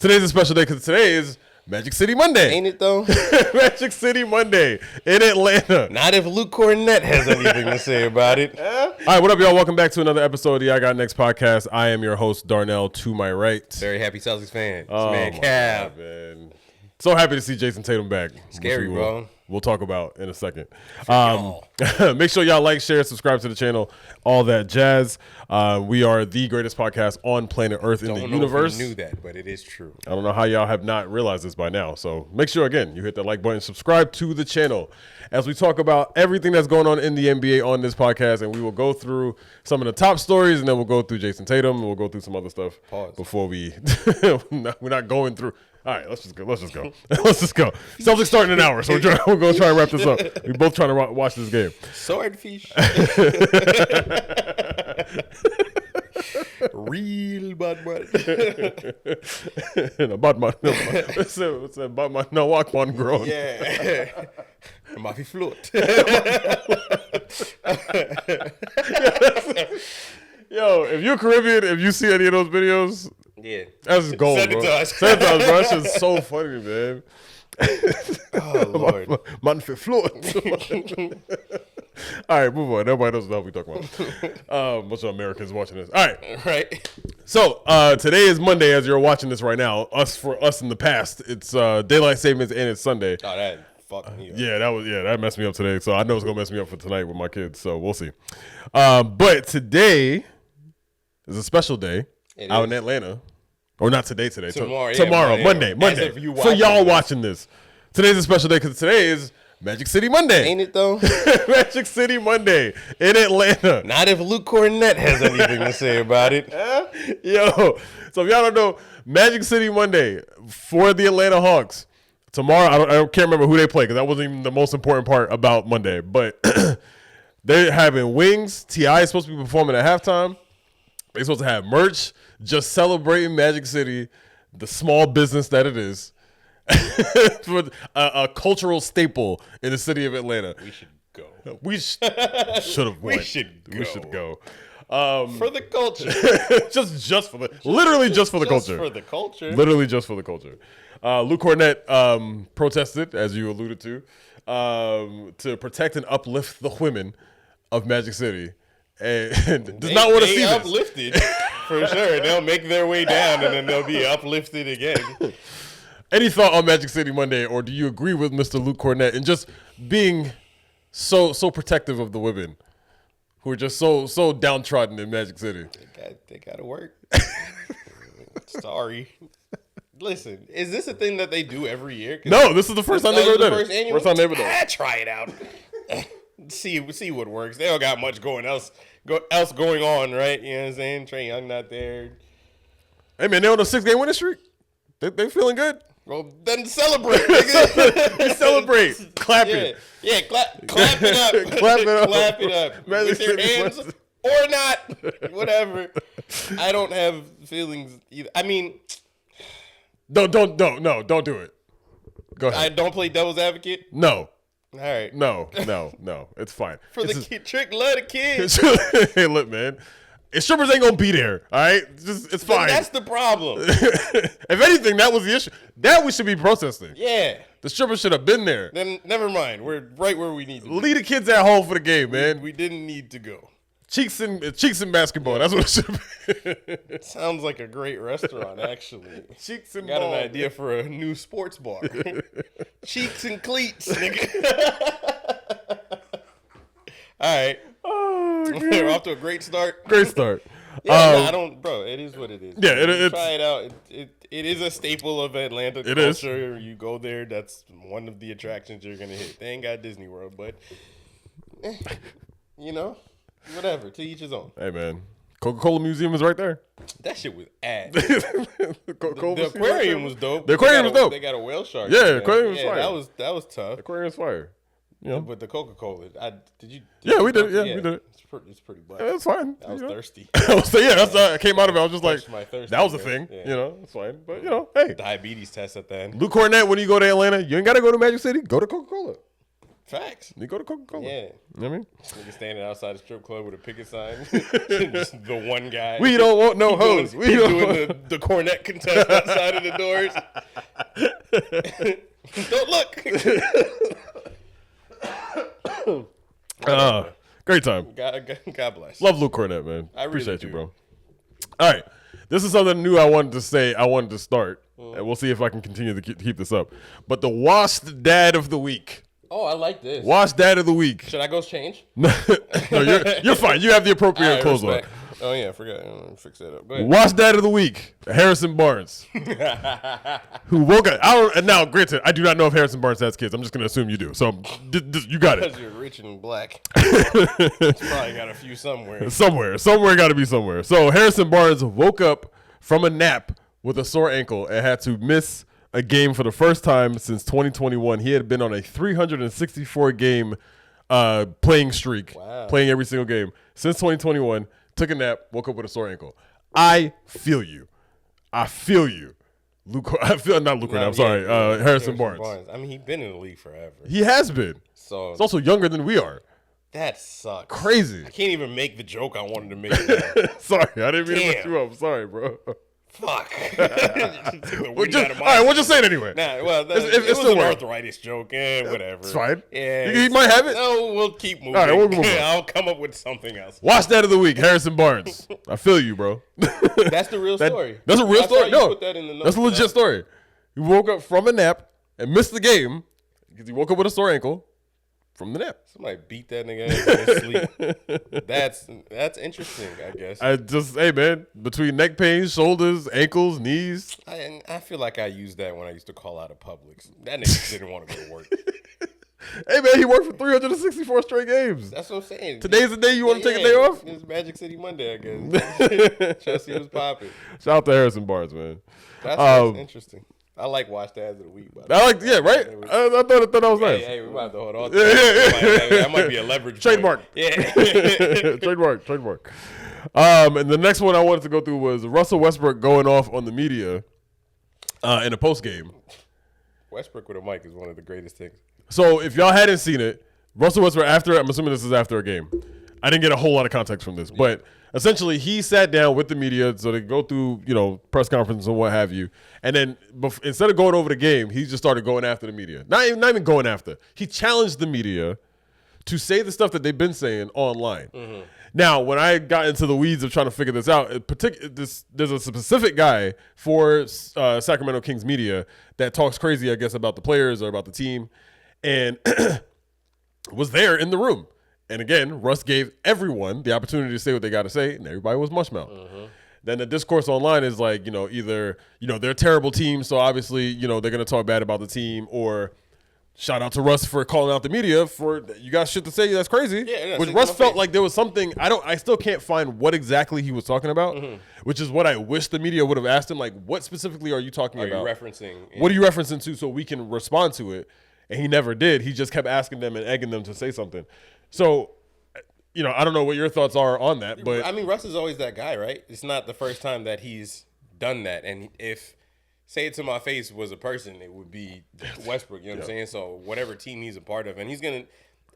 Today's a special day because today is Magic City Monday. Ain't it though? Magic City Monday in Atlanta. Not if Luke Cornett has anything to say about it. All right, what up, y'all? Welcome back to another episode of the I Got Next podcast. I am your host, Darnell, to my right. Very happy Celtics fan. It's Mancow. Man. So happy to see Jayson Tatum back. Scary, bro. We'll talk about in a second. Make sure y'all like, share, subscribe to the channel, all that jazz. We are the greatest podcast on planet Earth in the universe. I knew that, but it is true. I don't know how y'all have not realized this by now. So make sure, again, you hit that like button, subscribe to the channel as we talk about everything that's going on in the NBA on this podcast. And we will go through some of the top stories, and then we'll go through Jayson Tatum, and we'll go through some other stuff. Pause. Before we we're not going through. All right, let's just go. Let's just go. Celtics starting an hour, so we're going to try and wrap this up. We're both trying to watch this game. Swordfish. Real bad man. Batman. What's that? Batman? No, walk on grown. Yeah. Mafia float. Yo, if you're Caribbean, if you see any of those videos, yeah, that's gold, Send bro. it to us. Send it to us, bro. That shit's so funny, man. Oh, Lord. Man for float. All right, move on. Nobody knows what we talking about. Bunch of Americans watching this. All right. Right. So today is Monday as you're watching this right now. For us in the past, it's daylight savings and it's Sunday. Oh, that fucked me up. That messed me up today. So I know it's gonna mess me up for tonight with my kids. So we'll see. But today is a special day out in Atlanta. Or not today. Tomorrow, Monday. For y'all watching this. Today's a special day because today is Magic City Monday. Ain't it though? Magic City Monday in Atlanta. Not if Luke Cornett has anything to say about it. Yo, so if y'all don't know, Magic City Monday for the Atlanta Hawks. Tomorrow, I can't remember who they play because that wasn't even the most important part about Monday. But they're having wings. T.I. is supposed to be performing at halftime. They're supposed to have merch, just celebrating Magic City, the small business that it is, for a cultural staple in the city of Atlanta. We should go. We should have went. We should go. For the culture. just for the literally just for the culture. For the culture. Literally just for the culture. Luke Cornett protested, as you alluded to protect and uplift the women of Magic City. And does not want to see this. Uplifted, for sure. They'll make their way down, and then they'll be uplifted again. Any thought on Magic City Monday, or do you agree with Mr. Luke Cornett and just being so protective of the women who are just so downtrodden in Magic City? They gotta work. Sorry. Listen, is this a thing that they do every year? No, this is the first time they've ever done it. First time they've ever done it. Try it out. See what works. They don't got much going on, right? You know what I'm saying? Trae Young not there. Hey man, they're on a 6-game winning streak. They feeling good. Well, then celebrate. You celebrate. Clap it. Yeah, clap it up. Clap it up. Clap it up. With your hands or not. Whatever. I don't have feelings either. I mean, don't do it. Go ahead. I don't play devil's advocate. No. All right. No. It's fine. For the kid, Trick love the kids. Hey, look, man. Strippers ain't gonna be there. All right, it's fine. That's the problem. If anything, that was the issue. That we should be protesting. Yeah. The strippers should have been there. Then never mind. We're right where we need to be. Leave the kids at home for the game, man. We didn't need to go. Cheeks in basketball. That's what it should be. Sounds like a great restaurant, actually. Cheeks and Got ball. an idea for a new sports bar. Cheeks and cleats, nigga. All right. Oh, We're off to a great start. Great start. Yeah, I don't, bro. It is what it is. Yeah, it's try it out. It is a staple of Atlanta culture. You go there, that's one of the attractions you're gonna hit. They ain't got Disney World, but whatever. To each his own. Hey man, Coca-Cola Museum is right there. That shit was ass. The aquarium was dope. The aquarium was dope. They got a whale shark. Yeah, the aquarium was fire. That was tough. The aquarium was fire. Yeah, but the Coca-Cola, we did it. Yeah, we did it. It's pretty black. Yeah, it's fine. I was thirsty. I came out of it. I was just like, thirst, that was a thing. Yeah. It's fine. But hey, diabetes test at the end. Luke Cornett, when you go to Atlanta, you ain't gotta go to Magic City. Go to Coca-Cola. Facts. You go to Coca-Cola. Yeah. You know what I mean? Nigga standing outside the strip club with a picket sign. Just the one guy. We don't want no hoes. We doing the cornet contest outside of the doors. Don't look. Great time. God bless. Love Luke Cornett, man. I really Appreciate do. you, bro. All right. This is something new I wanted to say. I wanted to start. And we'll see if I can continue to keep this up. But the washed dad of the week. Oh, I like this. Washed dad of the week. Should I go change? No, you're fine. You have the appropriate Right, clothes on. respect. Oh, yeah, I forgot. Fix that up. Go ahead. Washed dad of the week, Harrison Barnes, who woke up. And now, granted, I do not know if Harrison Barnes has kids. I'm just going to assume you do. So you got it. Because you're rich and black. It's probably got a few somewhere. Somewhere got to be somewhere. So Harrison Barnes woke up from a nap with a sore ankle and had to miss a game for the first time since 2021. He had been on a 364 game playing streak, playing every single game since 2021. Took a nap, woke up with a sore ankle. I feel you. Luke, I'm sorry. Harrison Barnes. I mean, he's been in the league forever. He has been. So he's also younger than we are. That sucks. Crazy. I can't even make the joke I wanted to make. Sorry, I didn't mean to mess you up. Sorry, bro. Fuck. All right, we'll just say it anyway. Nah, well, it's was still an work. arthritis joke. Whatever. It's fine. Yeah, he might have it. No, we'll keep moving. All right, we'll move on. I'll come up with something else. Watch that of the week, Harrison Barnes. I feel you, bro. That's the real story. That's a real story. No, put that in the notes. that's a legit story. He woke up from a nap and missed the game because he woke up with a sore ankle from the nap. Somebody beat that nigga ass in his sleep. That's interesting, I guess. Hey man, between neck pain, shoulders, ankles, knees. I feel like I used that when I used to call out of Publix. That nigga didn't want to go to work. Hey man, he worked for 364 straight games. That's what I'm saying. Today's the day you want to take a day off? It's Magic City Monday, I guess. Chelsea was popping. Shout out to Harrison Barnes, man. That's interesting. I like watch dads of the week. Right? I thought that was nice. Hey, we might have to hold on to that. That might be a leverage trademark. Point. Yeah. trademark. And the next one I wanted to go through was Russell Westbrook going off on the media in a post game. Westbrook with a mic is one of the greatest things. So if y'all hadn't seen it, Russell Westbrook I'm assuming this is after a game. I didn't get a whole lot of context from this, but essentially he sat down with the media so they go through, press conferences and what have you. And then instead of going over the game, he just started going after the media. Not even going after. He challenged the media to say the stuff that they've been saying online. Mm-hmm. Now, when I got into the weeds of trying to figure this out, there's a specific guy for Sacramento Kings media that talks crazy, I guess, about the players or about the team, and was there in the room. And again, Russ gave everyone the opportunity to say what they got to say, and everybody was mushmouth. Mm-hmm. Then the discourse online is like, either, they're a terrible team, so obviously, they're going to talk bad about the team, or shout out to Russ for calling out the media for, you got shit to say, that's crazy. Yeah, which Russ felt like there was something, I still can't find what exactly he was talking about, which is what I wish the media would have asked him, like, what specifically are you talking about? Are you referencing? What are you referencing to so we can respond to it? And he never did. He just kept asking them and egging them to say something. So, I don't know what your thoughts are on that, but I mean, Russ is always that guy, right? It's not the first time that he's done that. And if Say It To My Face was a person, it would be Westbrook, you know what I'm saying? So whatever team he's a part of, and he's going to,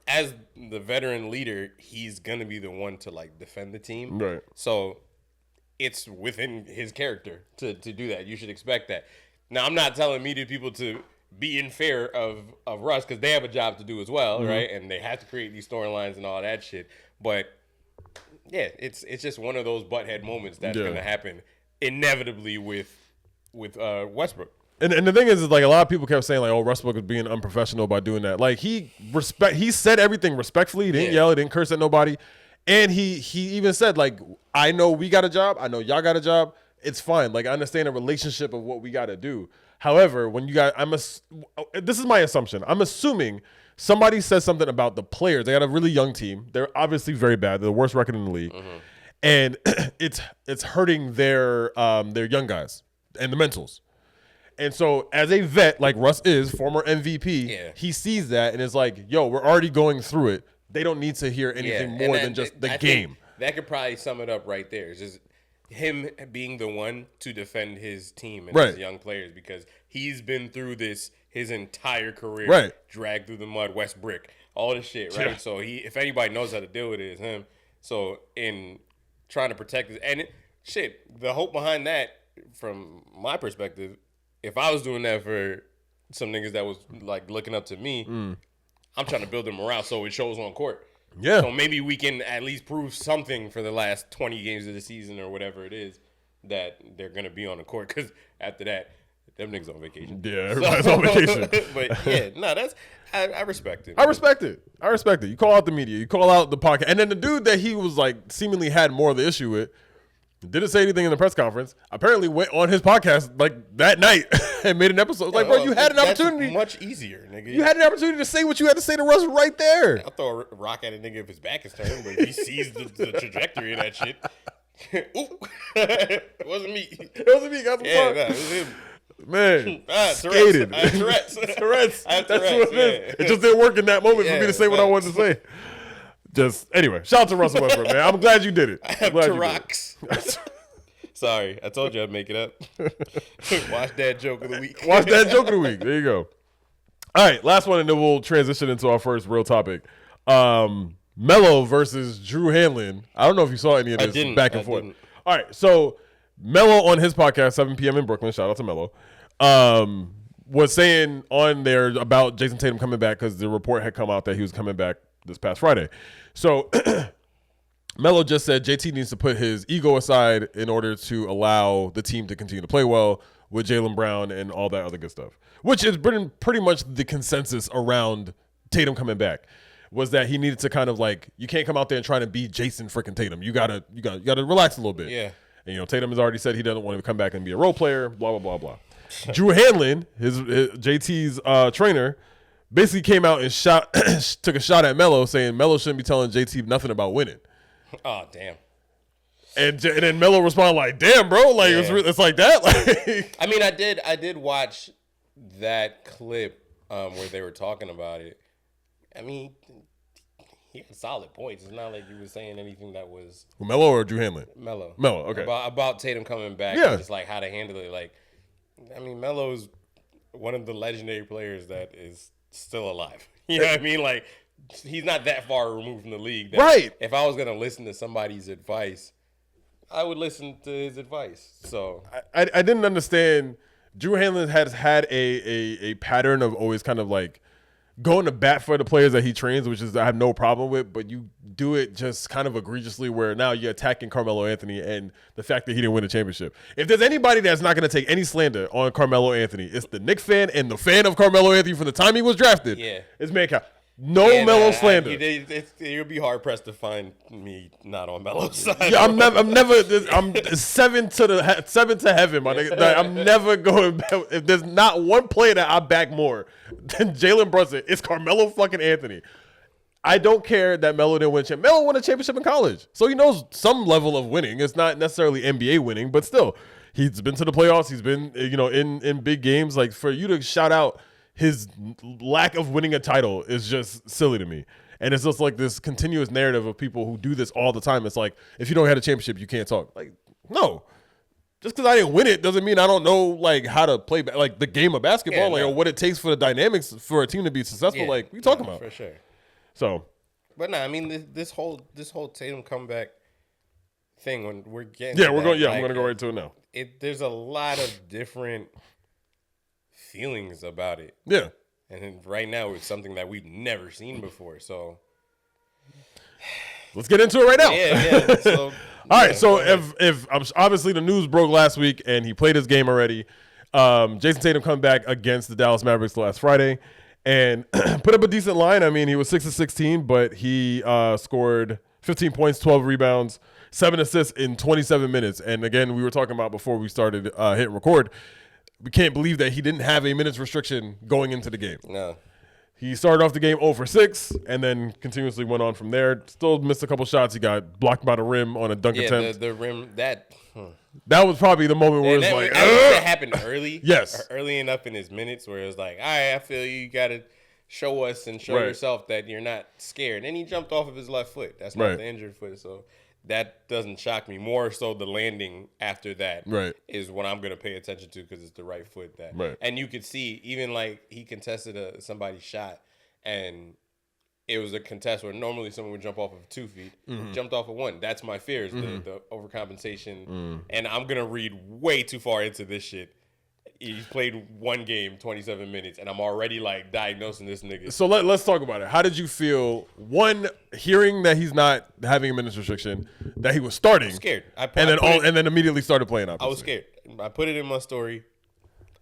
as the veteran leader, he's going to be the one to like defend the team. Right. So it's within his character to do that. You should expect that. Now, I'm not telling media people to be in fear of Russ because they have a job to do as well, right? And they have to create these storylines and all that shit. But yeah, it's just one of those butthead moments that's going to happen inevitably with Westbrook. And the thing is like a lot of people kept saying like, oh, Westbrook was being unprofessional by doing that. Like he said everything respectfully. He didn't yell, he didn't curse at nobody. And he even said like, I know we got a job. I know y'all got a job. It's fine. Like I understand the relationship of what we got to do. However, when you got, this is my assumption. I'm assuming somebody says something about the players. They got a really young team. They're obviously very bad. They're the worst record in the league. Mm-hmm. And it's hurting their young guys and the mentals. And so as a vet, like Russ is, former MVP, he sees that and is like, yo, we're already going through it. They don't need to hear anything more than just the game. That could probably sum it up right there. It's just him being the one to defend his team and his young players because he's been through this his entire career, dragged through the mud, West Brick. all this shit, right? Yeah. So if anybody knows how to deal with it, it's him. So in trying to protect it, and the hope behind that, from my perspective, if I was doing that for some niggas that was like looking up to me, I'm trying to build their morale so it shows on court. Yeah. So maybe we can at least prove something for the last 20 games of the season or whatever it is that they're gonna be on the court. Because after that, them niggas on vacation. Yeah, everybody's on vacation. But yeah, no, I respect it. I respect it. You call out the media. You call out the podcast. And then the dude that he was like seemingly had more of the issue with didn't say anything in the press conference. Apparently went on his podcast like that night and made an episode. Like, bro, you had an opportunity. Much easier, nigga. You had an opportunity to say what you had to say to Russ right there. I'll throw a rock at a nigga if his back is turned, but if he sees the trajectory of that shit. Ooh. It wasn't me. It wasn't me. Got some it was him. Man, skated. I have Tourette's. Tourette's. That's what it is. It just didn't work in that moment for me to say what I wanted to say. Just anyway, shout out to Russell Westbrook, man. I'm glad you did it. I have Tourette's. Sorry, I told you I'd make it up. Watch that joke of the week. Watch that joke of the week. There you go. All right, last one, and then we'll transition into our first real topic. Melo versus Drew Hanlon. I don't know if you saw any of this back and forth. Didn't. All right, so Melo on his podcast, 7 p.m. in Brooklyn. Shout out to Melo. Was saying on there about Jayson Tatum coming back because the report had come out that he was coming back this past Friday. So Melo just said JT needs to put his ego aside in order to allow the team to continue to play well with Jaylen Brown and all that other good stuff, which has been pretty much the consensus around Tatum coming back. Was that he needed to kind of like, you can't come out there and try to be Jason freaking Tatum. You gotta relax a little bit. Yeah. And Tatum has already said he doesn't want to come back and be a role player. Blah blah blah blah. Drew Hanlon, his JT's trainer, basically came out and took a shot at Melo, saying Melo shouldn't be telling JT nothing about winning. Oh damn. And then Melo responded like, "Damn, bro, like it's like that." Like, I mean, I did watch that clip where they were talking about it. I mean, he had solid points. It's not like he was saying anything that was Melo or Drew Hanlon. Melo, okay. About Tatum coming back, yeah, and just like how to handle it. Like, I mean, Melo's one of the legendary players that is still alive. You know what I mean? Like, he's not that far removed from the league. Right. If I was gonna listen to somebody's advice, I would listen to his advice. So I didn't understand. Drew Hanlon has had a pattern of always kind of like going to bat for the players that he trains, which is I have no problem with, but you do it just kind of egregiously where now you're attacking Carmelo Anthony and the fact that he didn't win a championship. If there's anybody that's not going to take any slander on Carmelo Anthony, it's the Knicks fan and the fan of Carmelo Anthony from the time he was drafted. Yeah. It's Mancow. No Melo slander. You'll be hard pressed to find me not on Melo's side. Yeah, I'm seven to heaven, my nigga. Like, I'm never going back. If there's not one player that I back more than Jalen Brunson, it's Carmelo fucking Anthony. I don't care that Melo didn't win. Melo won a championship in college, so he knows some level of winning. It's not necessarily NBA winning, but still, he's been to the playoffs. He's been, in big games. Like, for you to shout out his lack of winning a title is just silly to me. And it's just like this continuous narrative of people who do this all the time. It's like, if you don't have a championship, you can't talk. Like, no. Just because I didn't win it doesn't mean I don't know, like, how to play, like, the game of basketball, or what it takes for the dynamics for a team to be successful. Yeah. Like, what are you talking about? For sure. So. But no, I mean, this whole Tatum comeback thing, when we're getting I'm going to go right to it now. There's a lot of different feelings about it. Yeah. And right now it's something that we've never seen before. So let's get into it right now. Yeah. So, all right. So if obviously the news broke last week and he played his game already, Jayson Tatum come back against the Dallas Mavericks last Friday and put up a decent line. I mean, he was 6 of 16, but he scored 15 points, 12 rebounds, 7 assists in 27 minutes. And again, we were talking about before we started hitting record, we can't believe that he didn't have a minutes restriction going into the game. No. He started off the game 0 for 6 and then continuously went on from there. Still missed a couple shots. He got blocked by the rim on a dunk attempt. The rim, that was probably the moment where it was like, that happened early. Yes. Early enough in his minutes where it was like, all right, I feel you got to show us and show yourself that you're not scared. And then he jumped off of his left foot. That's not the injured foot. So that doesn't shock me. More so the landing after that is what I'm going to pay attention to because it's the right foot. And you could see, even like he contested somebody's shot and it was a contest where normally someone would jump off of 2 feet, jumped off of 1. That's my fear is the overcompensation. And I'm going to read way too far into this shit. He's played 1 game, 27 minutes, and I'm already like diagnosing this nigga. So let's talk about it. How did you feel, one, hearing that he's not having a minutes restriction, that he was starting? I'm scared. And then immediately started playing opposite. I was scared. I put it in my story.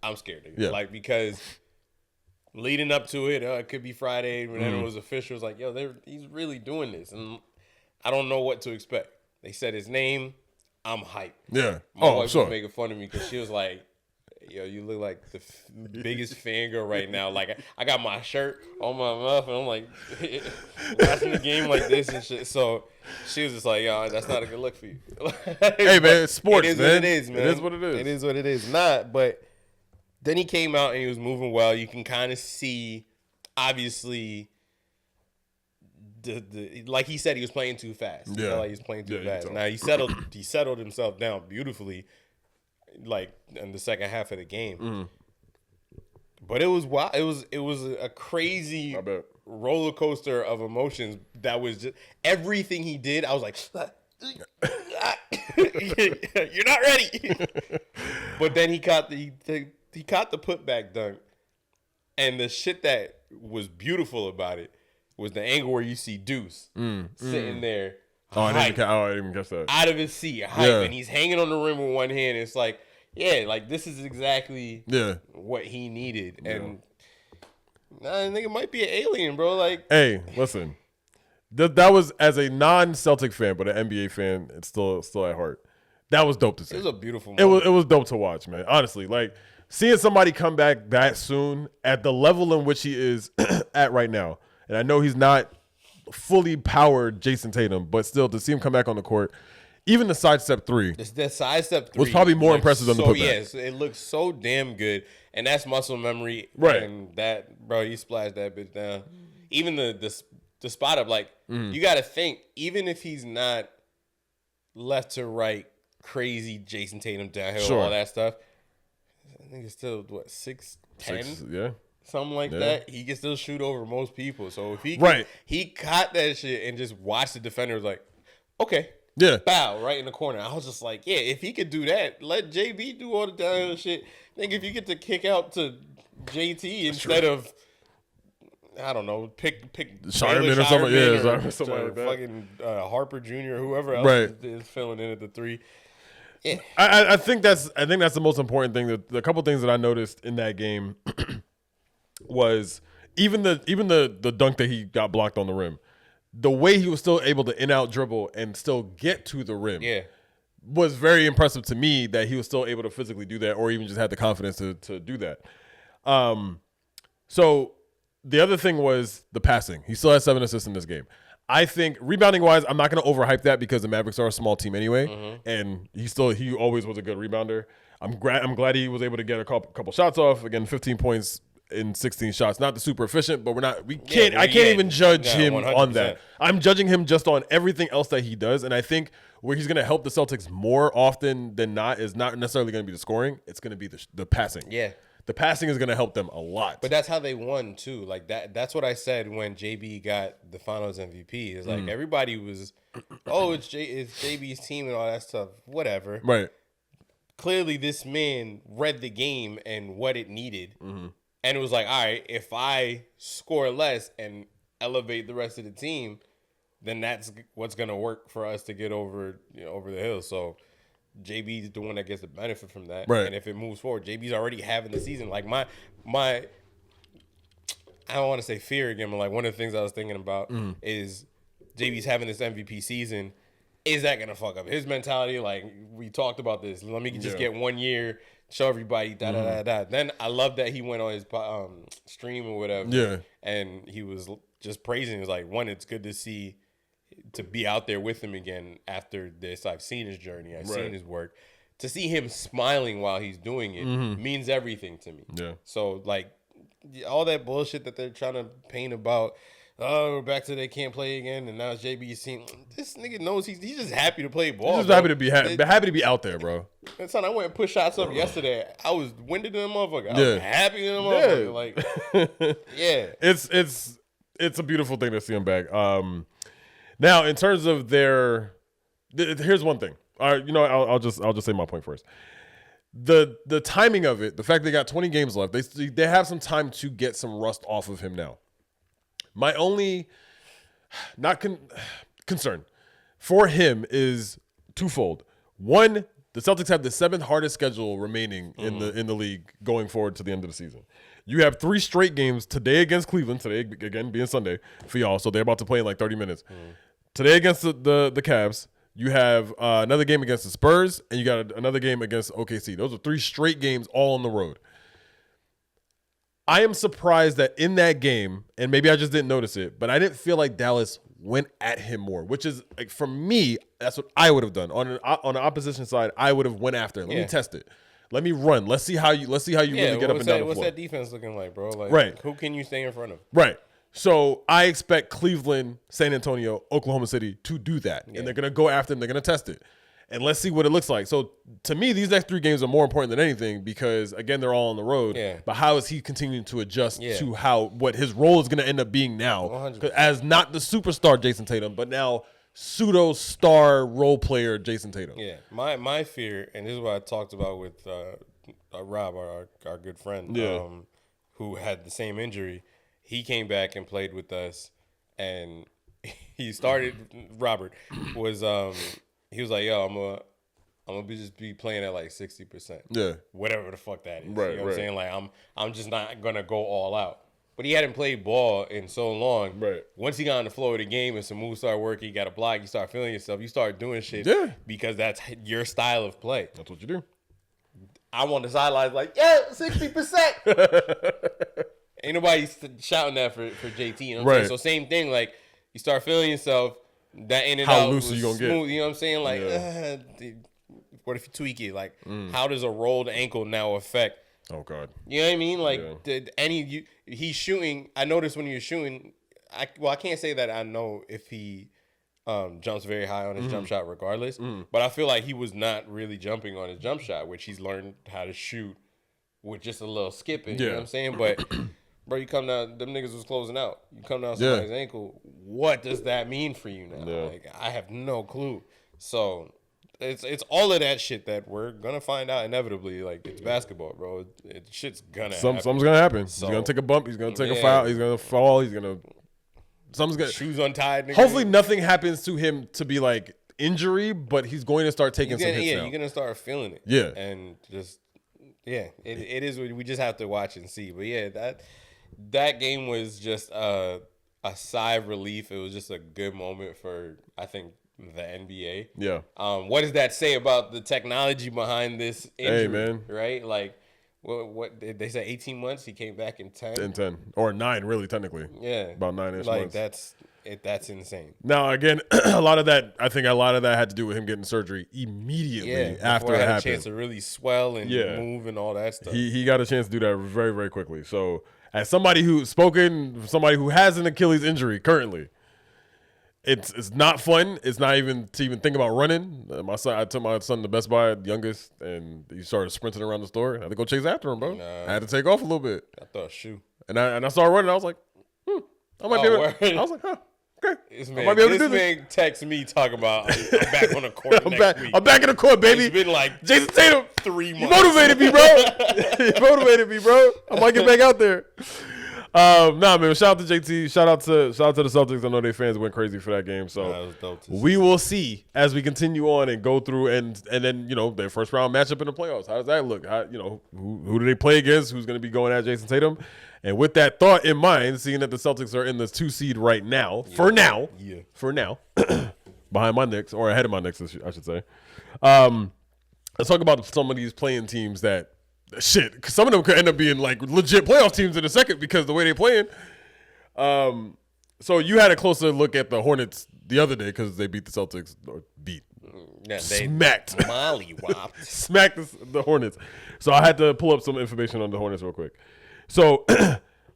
I'm scared. Nigga. Yeah. Like, because leading up to it, it could be Friday. When it was official, it was like, yo, he's really doing this. And I don't know what to expect. They said his name. I'm hyped. Yeah. My wife was making fun of me because she was like, yo, you look like the biggest fangirl right now. Like, I got my shirt on my mouth, and I'm like, watching the game like this and shit. So she was just like, yo, that's not a good look for you. Hey, man, it's sports, it is man. what it is, man. It is what it is. It is what it is. But then he came out and he was moving well. You can kind of see, obviously, the like he said, he was playing too fast. Yeah. You know, like he was playing too fast. Now he settled himself down beautifully, like in the second half of the game. But it was wild. It was a crazy roller coaster of emotions. That was just everything he did. I was like, you're not ready. But then he caught the putback dunk, and the shit that was beautiful about it was the angle where you see Deuce sitting there. I didn't even guess that. Out of his seat, and he's hanging on the rim with one hand. It's like, yeah, like this is exactly what he needed. And I think it might be an alien, bro. Like, hey, listen, that was, as a non-Celtic fan but an NBA fan, it's still at heart. That was dope to see. It was a beautiful moment. It was dope to watch, man. Honestly, like seeing somebody come back that soon at the level in which he is at right now. And I know he's not fully powered Jayson Tatum, but still to see him come back on the court, even the sidestep 3. The sidestep 3 was probably more impressive than the putback. Yes, it looks so damn good, and that's muscle memory. Right. And that, bro, he splashed that bitch down. Even the spot up, like you got to think, even if he's not left to right, crazy Jayson Tatum downhill, all that stuff. I think it's still what 6'10", something like that. He can still shoot over most people. So if he caught that shit and just watched the defender, was like, okay. Yeah. Bow right in the corner. I was just like, yeah, if he could do that, let JB do all the downhill shit. I think if you get to kick out to JT instead of, I don't know, pick Shireman or something, something like that. Fucking Harper Jr. or whoever else is filling in at the 3. Yeah. I think that's the most important thing. The couple things that I noticed in that game was even the dunk that he got blocked on the rim. The way he was still able to in-out dribble and still get to the rim was very impressive to me, that he was still able to physically do that, or even just had the confidence to do that. So the other thing was the passing. He still has 7 assists in this game. I think rebounding-wise, I'm not going to overhype that because the Mavericks are a small team anyway, and he always was a good rebounder. I'm glad he was able to get a couple shots off. Again, 15 points in 16 shots. Not the super efficient, but I can't even judge him 100%. On that. I'm judging him just on everything else that he does, and I think where he's going to help the Celtics more often than not is not necessarily going to be the scoring. It's going to be the passing. Yeah. The passing is going to help them a lot. But that's how they won too. Like that's what I said when JB got the Finals MVP. Is like everybody was, it's JB's team and all that stuff. Whatever. Right. Clearly, this man read the game and what it needed. And it was like, all right, if I score less and elevate the rest of the team, then that's what's going to work for us to get over the hill. So JB's the one that gets the benefit from that. Right. And if it moves forward, JB's already having the season. Like my I don't want to say fear again, but like one of the things I was thinking about is JB's having this MVP season. Is that going to fuck up his mentality? Like we talked about this. Let me just get 1 year. Show everybody da. Then I love that he went on his stream or whatever. Yeah. And he was just praising. It was like, one, it's good to be out there with him again after this. I've seen his journey. I've seen his work. To see him smiling while he's doing it means everything to me. Yeah. So like all that bullshit that they're trying to paint about, we're back to they can't play again, and now it's JB's team. This nigga knows he's just happy to play ball. He's just happy to be happy to be out there, bro. And son, I went and put shots up yesterday. I was winded in the motherfucker. I was happy in the motherfucker. Like, yeah. it's a beautiful thing to see him back. Now in terms of here's one thing. All right, I'll just say my point first. The timing of it, the fact they got 20 games left, they have some time to get some rust off of him now. My only concern for him is twofold. One, the Celtics have the 7th hardest schedule remaining in the league going forward to the end of the season. You have 3 straight games today against Cleveland. Today again being Sunday for y'all, so they're about to play in like 30 minutes. Today against the Cavs. You have another game against the Spurs, and you got another game against OKC. Those are 3 straight games all on the road. I am surprised that in that game, and maybe I just didn't notice it, but I didn't feel like Dallas went at him more, which is, like, for me, that's what I would have done. On the opposition side, I would have went after him. Let me test it. Let me run. Let's see how you really get up and down the floor. What's that defense looking like, bro? Like, right. Who can you stay in front of? Right. So I expect Cleveland, San Antonio, Oklahoma City to do that. And they're going to go after him. They're going to test it. And let's see what it looks like. So to me, these next 3 games are more important than anything because, again, they're all on the road. Yeah. But how is he continuing to adjust to what his role is going to end up being now 100%. As not the superstar Jayson Tatum, but now pseudo-star role player Jayson Tatum? Yeah. My fear, and this is what I talked about with Rob, our good friend, who had the same injury. He came back and played with us, and he started. Robert was he was like, "Yo, I'm gonna just be playing at like 60%, whatever the fuck that is." Right, you know what I'm saying? Like I'm just not gonna go all out. But he hadn't played ball in so long. Right. Once he got on the floor of the game and some moves started working, you got a block, you start feeling yourself, you start doing shit because that's your style of play. That's what you do. I'm on the sidelines like, 60%. Ain't nobody shouting that for JT. You know what I'm saying? So same thing, like you start feeling yourself, that in and out. How loose are you gonna smooth, get? You know what I'm saying? Like, what if you tweak it? Like, how does a rolled ankle now affect? Oh God. You know what I mean? Like, he's shooting. I noticed when he was shooting. I can't say that I know if he jumps very high on his jump shot, regardless. But I feel like he was not really jumping on his jump shot, which he's learned how to shoot with just a little skipping. You know what I'm saying? But bro, you come down, them niggas was closing out. You come down somebody's ankle. What does that mean for you now? Like, I have no clue. So it's all of that shit that we're gonna find out inevitably. Like, it's basketball, bro. Shit's gonna happen. Something's gonna happen. So, he's gonna take a bump. He's gonna take a foul. He's gonna fall. He's gonna something's gonna shoes untied. Nigga. Hopefully, nothing happens to him to be like injury, but he's going to start taking some hits now. You're gonna start feeling it. Yeah, and just it is. We just have to watch and see. But that game was just a sigh of relief. It was just a good moment for, I think, the NBA. Yeah. What does that say about the technology behind this injury? Hey, man. Right? Like, what did they say? 18 months. He came back in 10. In 10 or 9, really, technically. Yeah. About 9-ish like months. That's insane. Now, again, I think a lot of that had to do with him getting surgery immediately after it happened. A chance to really swell and move and all that stuff. He got a chance to do that very, very quickly. So, as somebody who has an Achilles injury currently, it's not fun. It's not even to even think about running. I took my son to Best Buy, youngest, and he started sprinting around the store. I had to go chase after him, bro. I had to take off a little bit. I thought a shoe. And I started running. I was like, I might be able to. I was like, okay. This man texts me talking about I'm back on the court next week. I'm back in the court, baby. It's been like Jayson Tatum 3 months. You motivated me, bro. You motivated me, bro. I might get back out there. Man. Shout out to JT. Shout out to the Celtics. I know their fans went crazy for that game. So that was dope we will see as we continue on and go through and then their first round matchup in the playoffs. How does that look? Who do they play against? Who's going to be going at Jayson Tatum? And with that thought in mind, seeing that the Celtics are in the 2 seed right now, for now, behind my Knicks or ahead of my Knicks, I should say. Let's talk about some of these playing teams that. Shit, because some of them could end up being like legit playoff teams in a second because the way they're playing. So you had a closer look at the Hornets the other day because they beat the Celtics smacked the Hornets. So I had to pull up some information on the Hornets real quick. So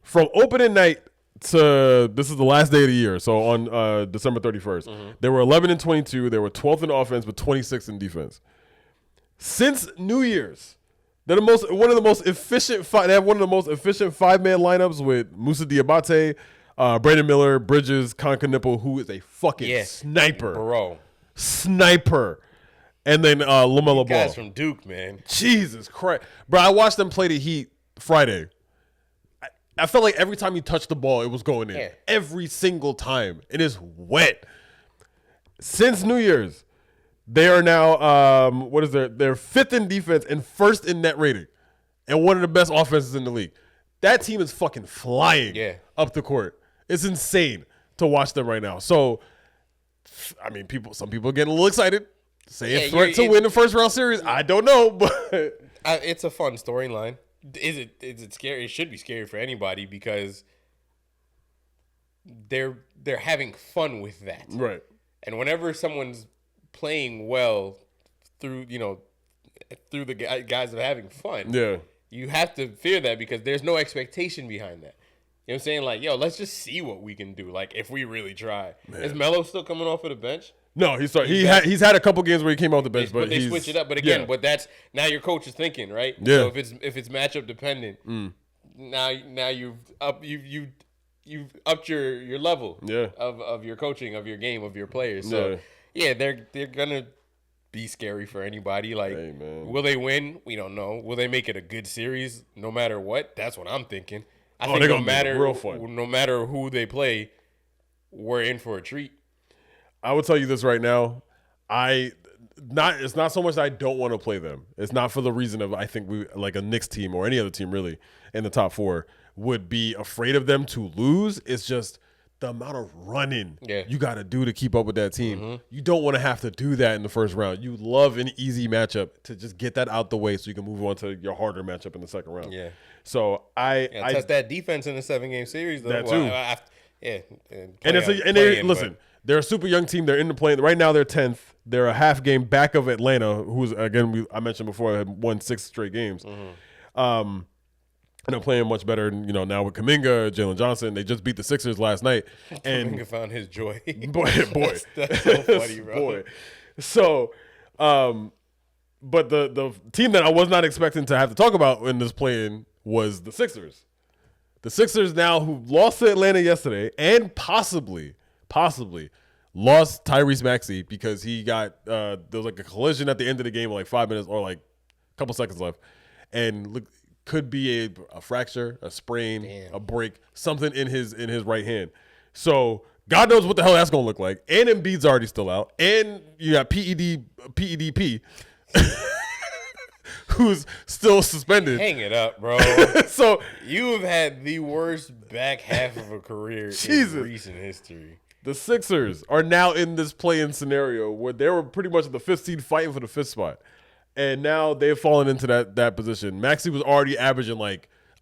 from opening night to this is the last day of the year. So on December 31st, they were 11-22. They were 12th in offense, but 26th in defense. Since New Year's. They're They have one of the most efficient 5-man lineups with Moussa Diabate, Brandon Miller, Bridges, Concanippo, who is a fucking sniper. Bro. Sniper. And then LaMelo Ball. Guys from Duke, man. Jesus Christ. Bro, I watched them play the Heat Friday. I felt like every time you touched the ball, it was going in. Yeah. Every single time. It is wet. Since New Year's, they are now, they're fifth in defense and first in net rating. And one of the best offenses in the league. That team is fucking flying up the court. It's insane to watch them right now. So, I mean, some people are getting a little excited. Say a threat to win the first round series. I don't know, but it's a fun storyline. Is it scary? It should be scary for anybody because they're having fun with that. Right. And whenever someone's playing well through the guys of having fun, you have to fear that because there's no expectation behind that. You know what I'm saying? Like, yo, let's just see what we can do. Like, if we really try. Man. Is Melo still coming off of the bench? No, he's had a couple games where he came off the bench, but they switch it up. But again, but that's now your coach is thinking, right? Yeah. So if it's matchup dependent, now you've upped your level of your coaching, of your game, of your players. So they're gonna be scary for anybody. Like, will they win? We don't know. Will they make it a good series no matter what? That's what I'm thinking. I think no matter who they play, we're in for a treat. I will tell you this right now. It's not so much that I don't want to play them. It's not for the reason of I think we like a Knicks team or any other team really in the top four would be afraid of them to lose. It's just the amount of running you got to do to keep up with that team. Mm-hmm. You don't want to have to do that in the first round. You love an easy matchup to just get that out the way so you can move on to your harder matchup in the second round. Yeah. So I test that defense in a 7-game series though. That too. Listen. They're a super young team. They're in the play. Right now, they're 10th. They're a half game back of Atlanta, who's, again, I mentioned before, had won 6 straight games. Mm-hmm. And they're playing much better, now with Kuminga, Jalen Johnson. They just beat the Sixers last night. And Kuminga found his joy. Boy. That's so funny, bro. Boy. So, but the team that I was not expecting to have to talk about in this play-in was the Sixers. The Sixers now who lost to Atlanta yesterday and possibly lost Tyrese Maxey because he got there was like a collision at the end of the game, like 5 minutes or like a couple seconds left, and could be a fracture, a sprain, a break, something in his right hand. So God knows what the hell that's gonna look like. And Embiid's already still out, and you got PEDP. Who's still suspended. Hang it up, bro. So you have had the worst back half of a career in recent history. The Sixers are now in this play-in scenario where they were pretty much at the 5th seed fighting for the 5th spot. And now they've fallen into that position. Maxey was already averaging I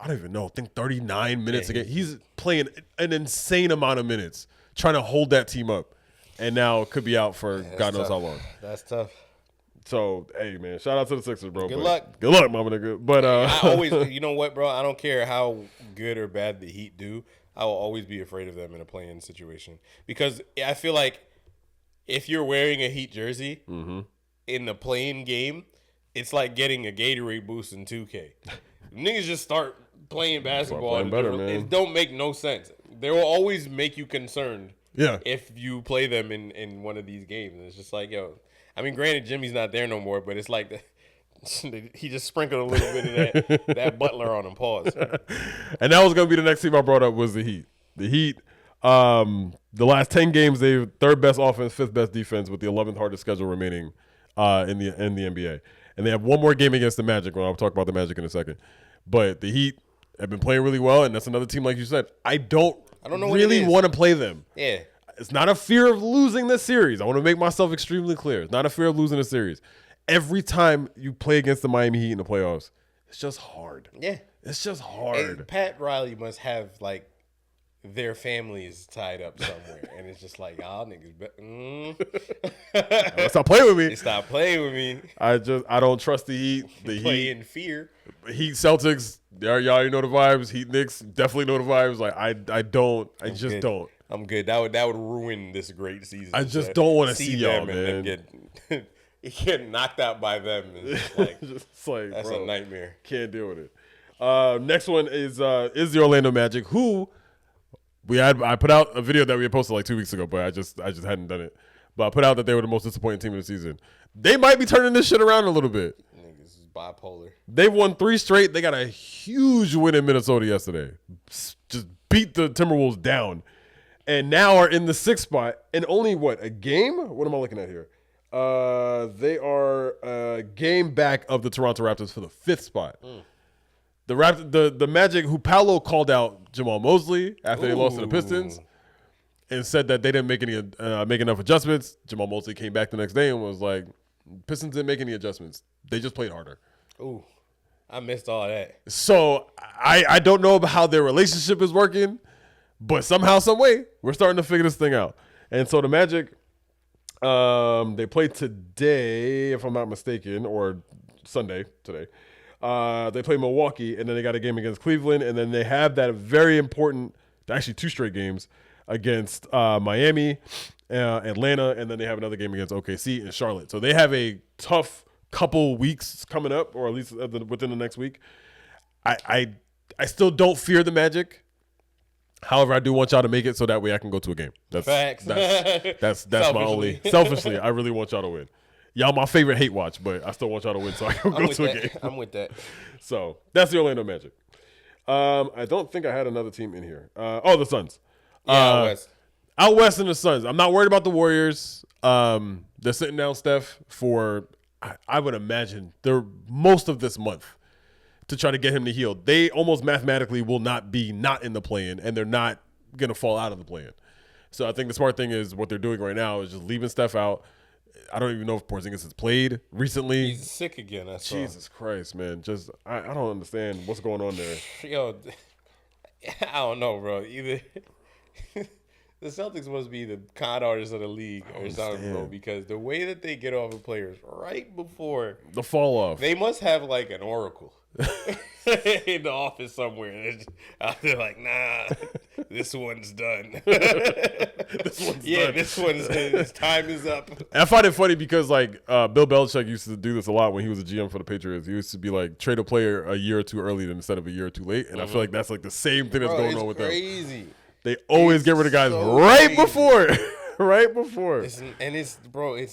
don't even know, I think 39 minutes a game. He's playing an insane amount of minutes trying to hold that team up. And now could be out for God knows how long. That's tough. So, hey, man, shout out to the Sixers, bro. Good luck. Good luck, mama nigga. But I always, you know what, bro? I don't care how good or bad the Heat do. I will always be afraid of them in a play-in situation. Because I feel like if you're wearing a Heat jersey in the play-in game, it's like getting a Gatorade boost in 2K. Niggas just start playing basketball. It don't make no sense. They will always make you concerned if you play them in one of these games. And it's just like, yo, I mean, granted, Jimmy's not there no more, but it's like he just sprinkled a little bit of that Butler on him. Pause. And that was going to be the next team I brought up was the Heat. The Heat, the last 10 games, they're third best offense, fifth best defense with the 11th hardest schedule remaining in the NBA. And they have one more game against the Magic. Well, I'll talk about the Magic in a second. But the Heat have been playing really well, and that's another team, like you said. I don't really want to play them. Yeah. It's not a fear of losing this series. I want to make myself extremely clear. It's not a fear of losing a series. Every time you play against the Miami Heat in the playoffs, it's just hard. Yeah. It's just hard. And Pat Riley must have, their families tied up somewhere. And it's just like, y'all niggas. Stop playing with me. Stop playing with me. I don't trust the Heat. The Play in fear. Heat Celtics, y'all already know the vibes. Heat Knicks, definitely know the vibes. I just don't. I'm good. That would ruin this great season. I just don't want to see y'all, man. And then get knocked out by them. And that's bro, a nightmare. Can't deal with it. Next one is the Orlando Magic, who I put out a video that we had posted like 2 weeks ago, but I just hadn't done it. But I put out that they were the most disappointing team of the season. They might be turning this shit around a little bit. Niggas is bipolar. They've won 3 straight. They got a huge win in Minnesota yesterday. Just beat the Timberwolves down. And now are in the 6th spot. And only, a game? What am I looking at here? They are a game back of the Toronto Raptors for the 5th spot. The Magic, who Paolo called out Jamal Mosley after they lost to the Pistons and said that they didn't make enough adjustments. Jamal Mosley came back the next day and was like, Pistons didn't make any adjustments. They just played harder. Ooh, I missed all that. So I don't know about how their relationship is working, but somehow, some way, we're starting to figure this thing out. And so the Magic, they played today, if I'm not mistaken, or Sunday today. They play Milwaukee, and then they got a game against Cleveland, and then they have that very important, actually 2 straight games against Miami, Atlanta, and then they have another game against OKC and Charlotte. So they have a tough couple weeks coming up, or at least within the next week. I still don't fear the Magic. However, I do want y'all to make it so that way I can go to a game. Facts. That's my only. Selfishly, I really want y'all to win. Y'all my favorite hate watch, but I still want y'all to win so I can go to a game. I'm with that. So that's the Orlando Magic. I don't think I had another team in here. The Suns. Yeah, West. Out West and the Suns. I'm not worried about the Warriors. They're sitting down Steph for, I would imagine, they're most of this month to try to get him to heal. They almost mathematically will not in the play-in, and they're not going to fall out of the play-in. So I think the smart thing is what they're doing right now is just leaving Steph out. I don't even know if Porzingis has played recently. He's sick again. Jesus Christ, man. Just I don't understand what's going on there. Yo, I don't know, bro. Either the Celtics must be the con artists of the league or something, bro. Because the way that they get off of players right before the fall off, they must have like an oracle in the office somewhere. They're like, nah, this one's done. This one's his time is up. And I find it funny because like Bill Belichick used to do this a lot when he was a GM for the Patriots. He used to be like trade a player a year or two early instead of a year or too late. And I feel like that's like the same thing that's going on with crazy. them. They always get rid of guys right before. Right before. It's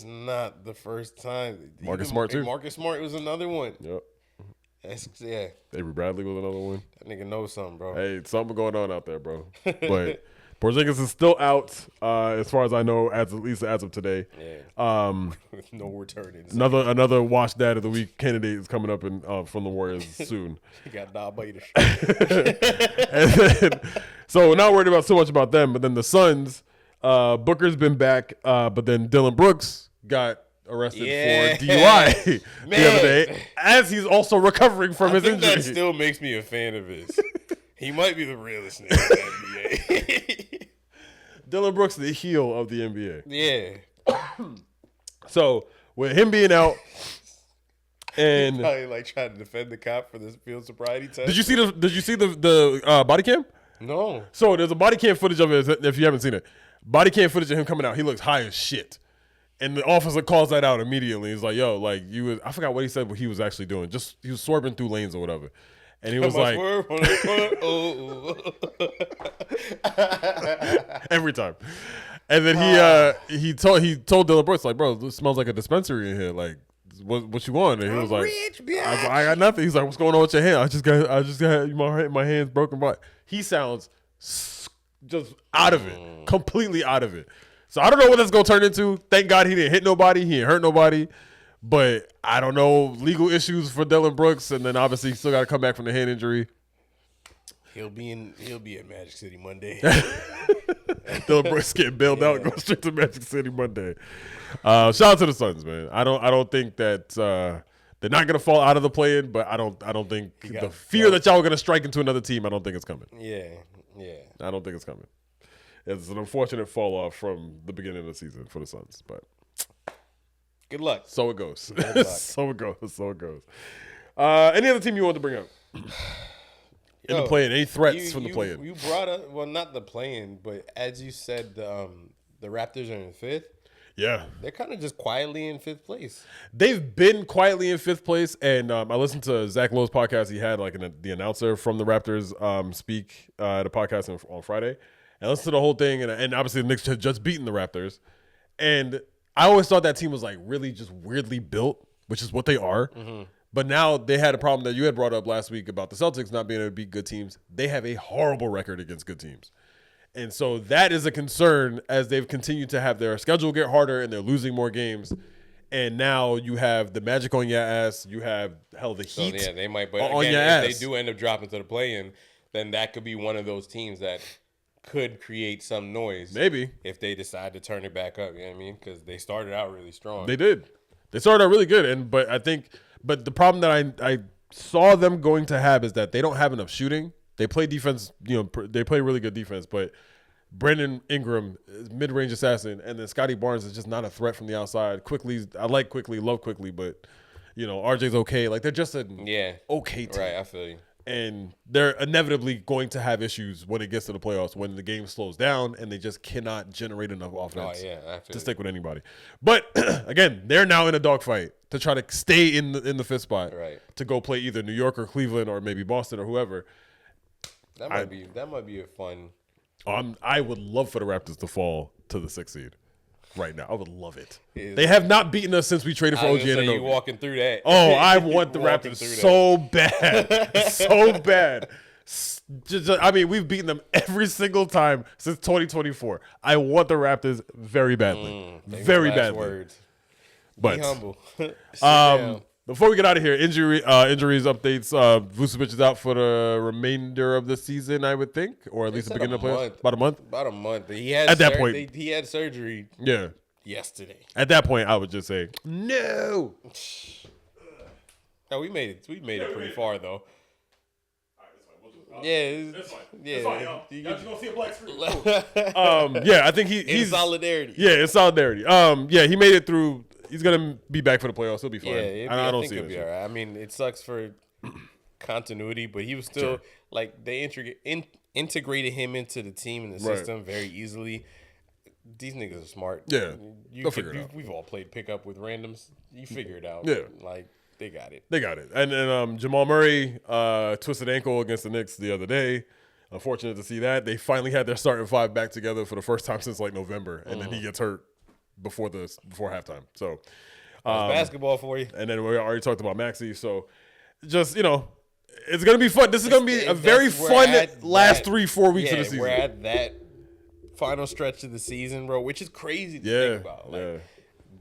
not the first time. Marcus Smart too. Marcus Smart was another one. Yep. Avery Bradley was another one. That nigga knows something, bro. Hey, something going on out there, bro. But Porzingis is still out, as far as I know, at least as of today. Yeah. No returning. Another Wash Dad of the Week candidate is coming up from the Warriors soon. He got diabetes. So we're not worried about so much about them, but then the Suns, Booker's been back, but then Dylan Brooks got arrested for DUI the other day, as he's also recovering from his injury. That still makes me a fan of his. He might be the realest nigga in the NBA. Dylan Brooks, the heel of the NBA. Yeah. So with him being out, and probably like trying to defend the cop for this field sobriety test. Did you see the body cam? No. So there's a body cam footage of it. If you haven't seen it, body cam footage of him coming out. He looks high as shit. And the officer calls that out immediately. He's like, yo, like I forgot what he said, what he was actually doing. Just he was swerving through lanes or whatever. And he was like, every time. And then he told Dylan Brooks, like, bro, this smells like a dispensary in here. Like, what you want? And he was like, I got nothing. He's like, what's going on with your hand? I just got my hands broken. But he sounds just out of it, completely out of it. So I don't know what that's going to turn into. Thank God he didn't hit nobody. He didn't hurt nobody. But I don't know, legal issues for Dylan Brooks. And then obviously he still got to come back from the hand injury. He'll be at Magic City Monday. Dylan Brooks getting bailed out and go straight to Magic City Monday. Shout out to the Suns, man. I don't think that they're not going to fall out of the play-in, but I don't think the fear that y'all are going to strike into another team, I don't think it's coming. Yeah. I don't think it's coming. It's an unfortunate fall off from the beginning of the season for the Suns, but good luck. So it goes. So it goes. Any other team you want to bring up in the play-in? Any threats from the play-in? You brought up, well, not the play-in, but as you said, the Raptors are in 5th. Yeah, they're kind of just quietly in 5th place. They've been quietly in 5th place, and I listened to Zach Lowe's podcast. He had like the announcer from the Raptors speak at a podcast on Friday. and listened to the whole thing, and obviously the Knicks had just beaten the Raptors, and I always thought that team was like really just weirdly built, which is what they are. Mm-hmm. But now they had a problem that you had brought up last week about the Celtics not being able to beat good teams. They have a horrible record against good teams. And so that is a concern as they've continued to have their schedule get harder and they're losing more games. And now you have the Magic on your ass. You have, the Heat they might. But on again, your if ass. they do end up dropping to the play-in, then that could be one of those teams that could create some noise. Maybe. If they decide to turn it back up. You know what I mean? Because they started out really strong. They did. They started out really good. But the problem that I saw them going to have is that they don't have enough shooting. They play defense, they play really good defense, but Brandon Ingram is mid-range assassin, and then Scotty Barnes is just not a threat from the outside. Quickly, I like Quickly, love Quickly, but RJ's okay. Like they're just an okay team. Right, I feel you. And they're inevitably going to have issues when it gets to the playoffs, when the game slows down and they just cannot generate enough offense to stick with anybody. But again, they're now in a dogfight to try to stay in the fifth spot, right, to go play either New York or Cleveland or maybe Boston or whoever. That might be a fun. I would love for the Raptors to fall to the 6th seed right now. I would love it. They have not beaten us since we traded for OG Anunoby. You walking through that? Oh, I want the Raptors so bad, so bad. We've beaten them every single time since 2024. I want the Raptors very badly, very badly. Words. But be humble. Before we get out of here, injuries updates. Vucevic is out for the remainder of the season, I would think, or at least the beginning of the playoffs. About a month. About a month. He had at that point he had surgery. Yeah. Yesterday. At that point, I would just say no. No, we made it. We made it pretty far though. It's fine. Yeah, it's fine. Y'all just gonna see a black screen. Yeah, I think he's solidarity. Yeah, it's solidarity. Yeah, he made it through. He's gonna be back for the playoffs. He'll be fine. I don't see it. Be all right. I mean, it sucks for continuity, but he was still like they integrated him into the team and the system very easily. These niggas are smart. Yeah, they'll figure it out. We've all played pickup with randoms. You figure it out. Yeah, like they got it. They got it. And then Jamal Murray twisted ankle against the Knicks the other day. Unfortunate to see that. They finally had their starting five back together for the first time since like November, and then he gets hurt before halftime. So basketball for you. And then we already talked about Maxey. So just it's gonna be fun. This is gonna be a very fun last 3-4 weeks of the season. We're at that final stretch of the season, bro, which is crazy to think about.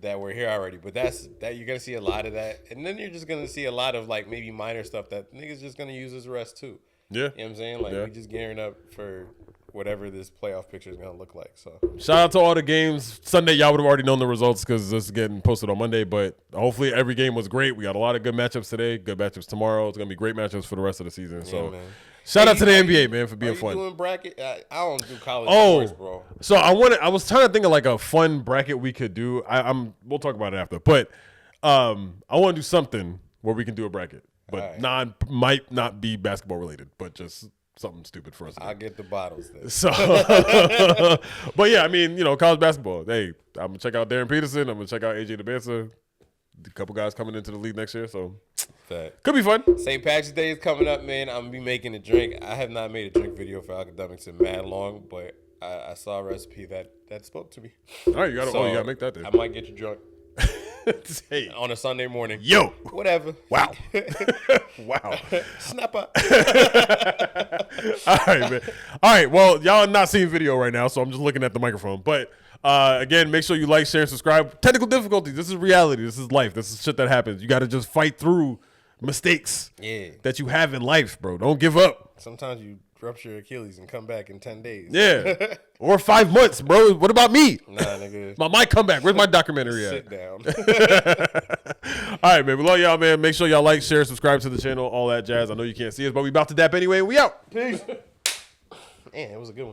That we're here already, but that you're gonna see a lot of that, and then you're just gonna see a lot of like maybe minor stuff that niggas just gonna use as rest too. Yeah, you know what I'm saying? Like we just gearing up for whatever this playoff picture is gonna look like. So shout out to all the games. Sunday, y'all would have already known the results because this is getting posted on Monday. But hopefully, every game was great. We got a lot of good matchups today. Good matchups tomorrow. It's gonna be great matchups for the rest of the season. So. Man. Shout out to the NBA, man, for being fun. Doing bracket? I don't do college sports, bro. So I was trying to think of like a fun bracket we could do. We'll talk about it after. But I want to do something where we can do a bracket, but might not be basketball related, but just something stupid for us. I'll get the bottles then. So, but yeah, I mean, college basketball. Hey, I'm gonna check out Darren Peterson. I'm gonna check out AJ DeBanza. A couple guys coming into the league next year, so could be fun. St. Patrick's Day is coming up, man. I'm gonna be making a drink. I have not made a drink video for Academics in mad long, but I saw a recipe that spoke to me. All right, you gotta make that then. I might get you drunk. Hey, on a Sunday morning. Yo, whatever. Wow, wow. Snap up. All right, man. All right. Well, y'all are not seeing video right now, so I'm just looking at the microphone, but. Again, make sure you like, share, and subscribe. Technical difficulties. This is reality. This is life. This is shit that happens. You got to just fight through mistakes that you have in life, bro. Don't give up. Sometimes you rupture your Achilles and come back in 10 days. Yeah. Or 5 months, bro. What about me? Nah, nigga. My comeback. Where's my documentary at? Sit down. All right, man. We love y'all, man. Make sure y'all like, share, subscribe to the channel, all that jazz. I know you can't see us, but we about to dap anyway, and we out. Peace. Man, it was a good one.